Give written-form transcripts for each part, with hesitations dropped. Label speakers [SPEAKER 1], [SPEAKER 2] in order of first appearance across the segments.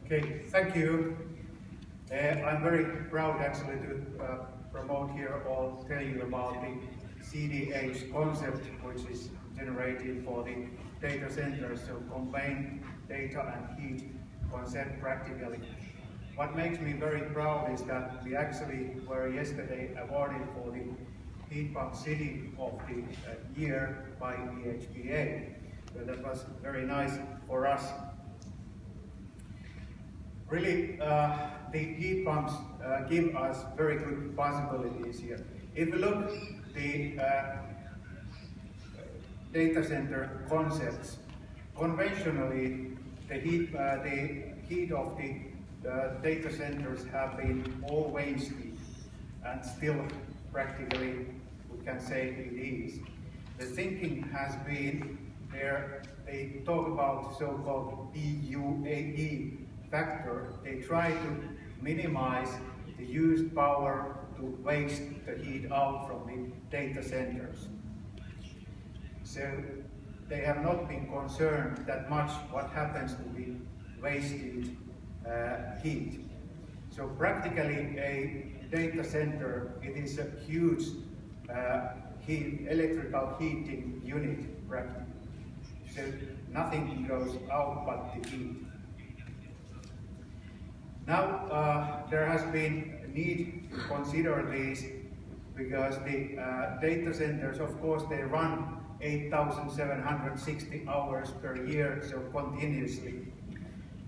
[SPEAKER 1] Okay, thank you. I'm very proud actually to promote here or tell you about the CDH concept, which is generated for the data centers, so combined data and heat concept practically. What makes me very proud is that we actually were yesterday awarded for the Heat Pump City of the Year by EHPA. So that was very nice for us. Really, the heat pumps give us very good possibilities here. If we look at the data center concepts, conventionally the heat of the data centers have been all waste heat, and still practically we can say it is. The thinking has been there, they talk about so-called PUAE factor. They try to minimize the used power to waste the heat out from the data centers. So they have not been concerned that much what happens to the wasted heat. So practically a data center, it is a huge electrical heating unit practically. So nothing goes out but the heat. Now there has been a need to consider these because the data centers, of course, they run 8,760 hours per year, so continuously,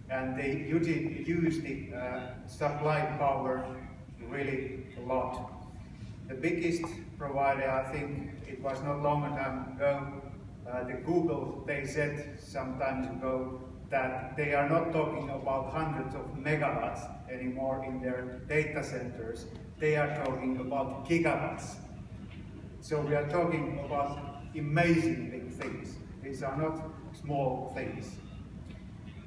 [SPEAKER 1] and they use the supply power really a lot. The biggest provider, I think it was not long time ago, the Google, they said some time ago that they are not talking about hundreds of megawatts anymore in their data centers. They are talking about gigawatts. So we are talking about amazing big things. These are not small things.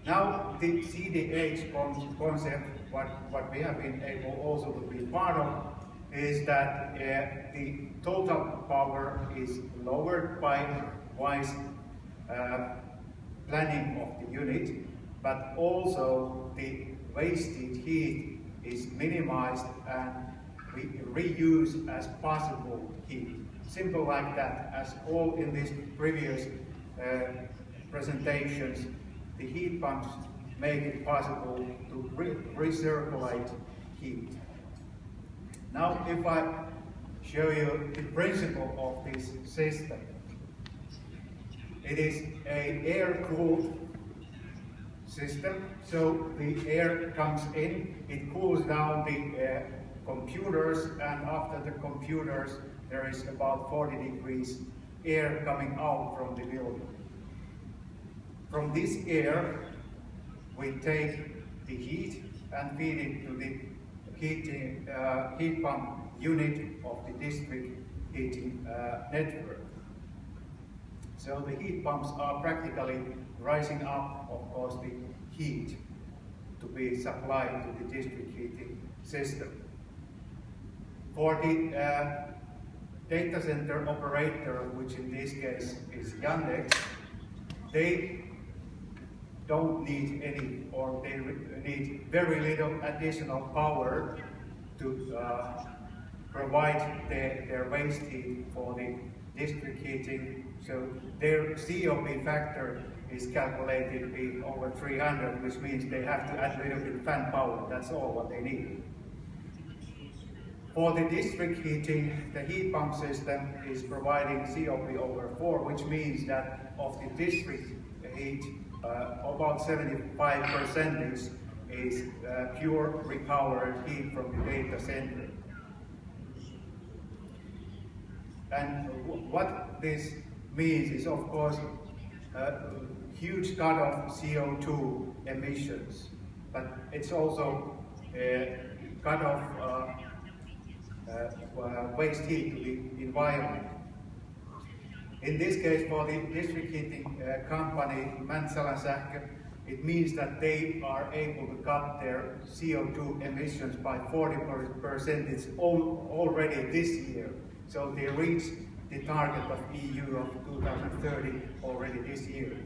[SPEAKER 1] Now the CDH concept, what we have been able also to be part of, is that the total power is lowered by wise planning of the unit, but also the wasted heat is minimized and we reuse as possible heat. Simple like that, as all in these previous presentations, the heat pumps make it possible to recirculate heat. Now if I show you the principle of this system, it is an air-cooled system, so the air comes in, it cools down the computers, and after the computers there is about 40 degrees air coming out from the building. From this air we take the heat and feed it to the heat pump unit of the district heating network. So the heat pumps are practically rising up, of course, the heat to be supplied to the district heating system. For the data center operator, which in this case is Yandex, they don't need any, or they need very little additional power to provide their waste heat for the district heating. So their COP factor is calculated to be over 300, which means they have to add a little bit of fan power. That's all what they need. For the district heating, the heat pump system is providing COP over 4, which means that of the district heat, about 75% is pure recovered heat from the data center. And what this means is, of course, a huge cut of CO2 emissions, but it's also a cut of waste heat to the environment. In this case, for the district heating company, Mäntsälä, it means that they are able to cut their CO2 emissions by 40% it's already this year. So they reached the target of EU of 2030 already this year.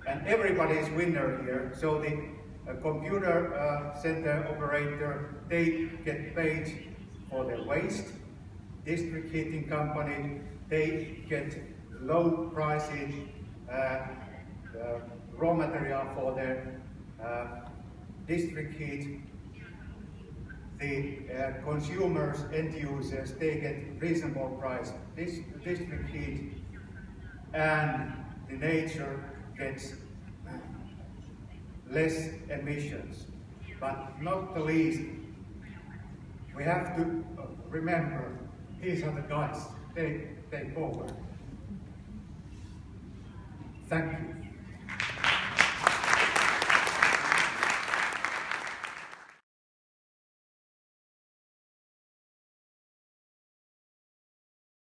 [SPEAKER 1] And everybody is winner here. So the a computer center operator, they get paid for their waste. District heating company, they get low pricing raw material for their district heat. The consumers, end users, they get reasonable price district heat, and the nature gets less emissions. But not the least, we have to remember these are the guys, they forward. Thank you.